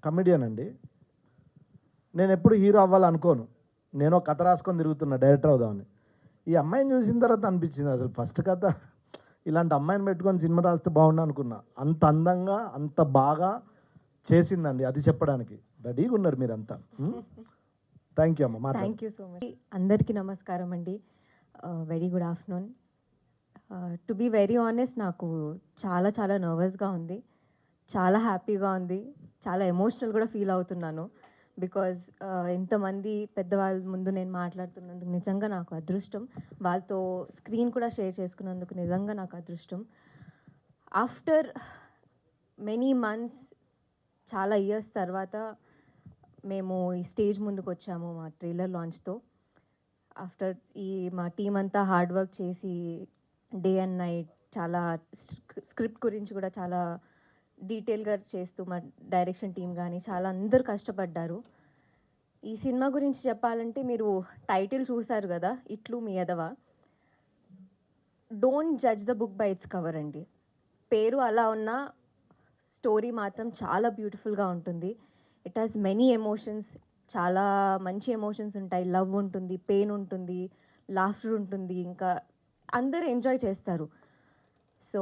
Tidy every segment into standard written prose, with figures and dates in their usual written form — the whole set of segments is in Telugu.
కమెడియన్ అండి. నేనెప్పుడు హీరో అవ్వాలనుకోను. నేను ఒక కథ రాసుకొని తిరుగుతున్నా డైరెక్టర్ అవుదామని. ఈ అమ్మాయిని చూసిన తర్వాత అనిపించింది అసలు ఫస్ట్ కథ ఇలాంటి అమ్మాయిని పెట్టుకొని సినిమా రాస్తే బాగుండు అనుకున్నా. అంత అందంగా, అంత బాగా చేసిందండి అది చెప్పడానికి. రెడీగా ఉన్నారు మీరంతా. థ్యాంక్ యూ అమ్మ. మాట్లాడండి. Thank you so much. అందరికీ నమస్కారం అండి. Very good afternoon. To be very honest, నాకు చాలా చాలా నర్వస్గా ఉంది, చాలా హ్యాపీగా ఉంది, చాలా ఎమోషనల్ కూడా ఫీల్ అవుతున్నాను. బికాజ్ ఇంతమంది పెద్దవాళ్ళ ముందు నేను మాట్లాడుతున్నందుకు నిజంగా నాకు అదృష్టం. వాళ్ళతో స్క్రీన్ కూడా షేర్ చేసుకున్నందుకు నిజంగా నాకు అదృష్టం. ఆఫ్టర్ మెనీ మంత్స్, చాలా ఇయర్స్ తర్వాత మేము ఈ స్టేజ్ ముందుకు వచ్చాము మా ట్రైలర్ లాంచ్తో. ఆఫ్టర్ మా టీం అంతా హార్డ్ వర్క్ చేసి డే అండ్ నైట్ చాలా స్క్రిప్ట్ గురించి కూడా చాలా డీటెయిల్గా చేస్తూ మా డైరెక్షన్ టీం కానీ చాలా అందరూ కష్టపడ్డారు. ఈ సినిమా గురించి చెప్పాలంటే మీరు టైటిల్ చూసారు కదా, ఇట్లు మీ ఎదవ. Don't judge the book by its cover అండి. పేరు అలా ఉన్న స్టోరీ మాత్రం చాలా బ్యూటిఫుల్గా ఉంటుంది. ఇట్ హాస్ మెనీ ఎమోషన్స్, చాలా మంచి ఎమోషన్స్ ఉంటాయి. లవ్ ఉంటుంది, పెయిన్ ఉంటుంది, లాఫ్టర్ ఉంటుంది, ఇంకా అందరూ ఎంజాయ్ చేస్తారు. సో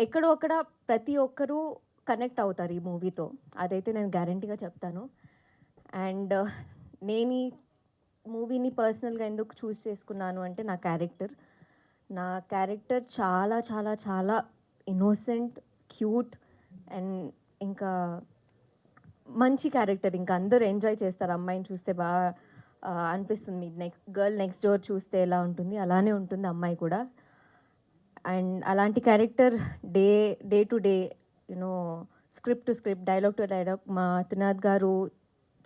ఎక్కడో అక్కడ ప్రతి ఒక్కరూ కనెక్ట్ అవుతారు ఈ మూవీతో, అదైతే నేను గ్యారంటీగా చెప్తాను. అండ్ నేను ఈ మూవీని పర్సనల్గా ఎందుకు చూస్ చేసుకున్నాను అంటే నా క్యారెక్టర్ చాలా చాలా చాలా ఇన్నోసెంట్, క్యూట్ అండ్ ఇంకా మంచి క్యారెక్టర్. ఇంకా అందరూ ఎంజాయ్ చేస్తారు. అమ్మాయిని చూస్తే బాగా అనిపిస్తుంది. గర్ల్ నెక్స్ట్ డోర్ చూస్తే ఎలా ఉంటుంది అలానే ఉంటుంది అమ్మాయి కూడా. అండ్ అలాంటి character day to day, you know, script to script, dialogue to dialogue మా త్రినాథ్ గారు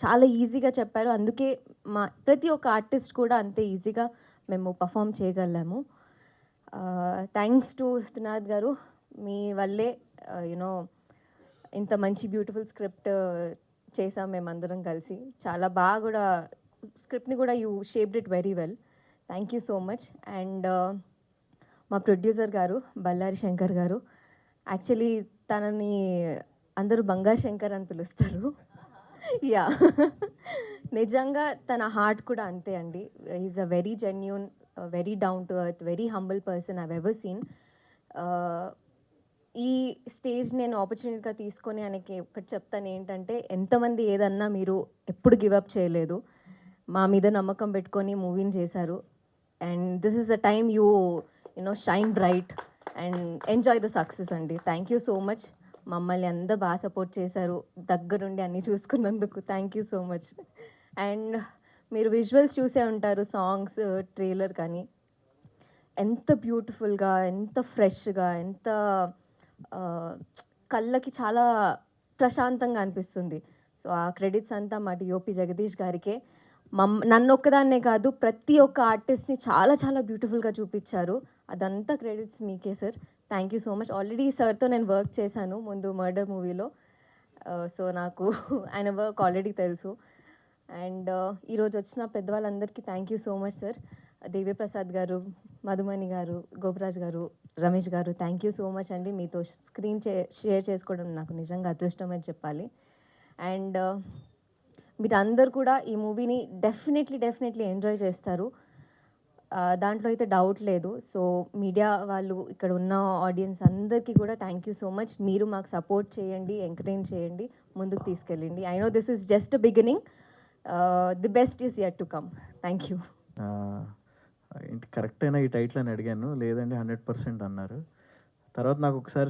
చాలా ఈజీగా చెప్పారు. అందుకే మా ప్రతి ఒక్క ఆర్టిస్ట్ కూడా అంతే ఈజీగా మేము పర్ఫామ్ చేయగలము. థ్యాంక్స్ టు త్రినాథ్ గారు, మీ వల్లే యూనో ఇంత మంచి బ్యూటిఫుల్ స్క్రిప్ట్ చేసాం మేమందరం కలిసి. చాలా బాగా కూడా స్క్రిప్ట్ని కూడా you shaped it very well. Thank you so much. And మా ప్రొడ్యూసర్ గారు బల్లారి శంకర్ గారు, యాక్చువల్లీ తనని అందరూ బంగారు శంకర్ అని పిలుస్తారు. యా, నిజంగా తన హార్ట్ కూడా అంతే అండి. Is a very genuine, very down to earth, very humble person I've ever seen. ఈ స్టేజ్ నేను ఆపర్చునిటీగా తీసుకొని ఆయనకి ఒకటి చెప్తాను ఏంటంటే, ఎంతమంది ఏదన్నా మీరు ఎప్పుడు గివప్ చేయలేదు, మా మీద నమ్మకం పెట్టుకొని మూవీని చేశారు. And this is the time you know shine bright and enjoy the success అండి. Thank you so much. మమ్మల్ని అందరూ బాగా సపోర్ట్ చేశారు, దగ్గరుండి అన్నీ చూసుకున్నందుకు thank you so much. And మీరు విజువల్స్ చూసే ఉంటారు, సాంగ్స్, ట్రైలర్ కానీ ఎంత బ్యూటిఫుల్గా, ఎంత ఫ్రెష్గా, ఎంత కళ్ళకి చాలా ప్రశాంతంగా అనిపిస్తుంది. సో ఆ క్రెడిట్స్ అంతా మా డిఓపి జగదీష్ గారికే. నన్ను ఒక్కదాన్నే కాదు, ప్రతి ఒక్క ఆర్టిస్ట్ని చాలా చాలా బ్యూటిఫుల్గా చూపించారు. అదంతా క్రెడిట్స్ మీకే sir. Thank you so much. Already సార్తో నేను వర్క్ చేశాను ముందు మర్డర్ మూవీలో. సో నాకు ఆయన వర్క్ ఆల్రెడీ తెలుసు. అండ్ ఈరోజు వచ్చిన పెద్దవాళ్ళందరికీ thank you so much sir. Deviprasad garu, Madhumani గారు, గోపరాజ్ గారు, రమేష్ గారు, థ్యాంక్ యూ సో మచ్ అండి. మీతో స్క్రీన్ షేర్ చేసుకోవడం నాకు నిజంగా అదృష్టం అని చెప్పాలి. అండ్ మీరు అందరు కూడా ఈ మూవీని డెఫినెట్లీ ఎంజాయ్ చేస్తారు, దాంట్లో అయితే డౌట్ లేదు. సో మీడియా వాళ్ళు, ఇక్కడ ఉన్న ఆడియన్స్ అందరికీ కూడా థ్యాంక్ యూ సో మచ్. మీరు మాకు సపోర్ట్ చేయండి, ఎంకరేజ్ చేయండి, ముందుకు తీసుకెళ్ళండి. I know this is just beginning, the best is yet to come. Thank you. ఏంటి కరెక్ట్ అయినా ఈ టైటిల్ అని అడిగాను, లేదండి 100% అన్నారు. తర్వాత నాకు ఒకసారి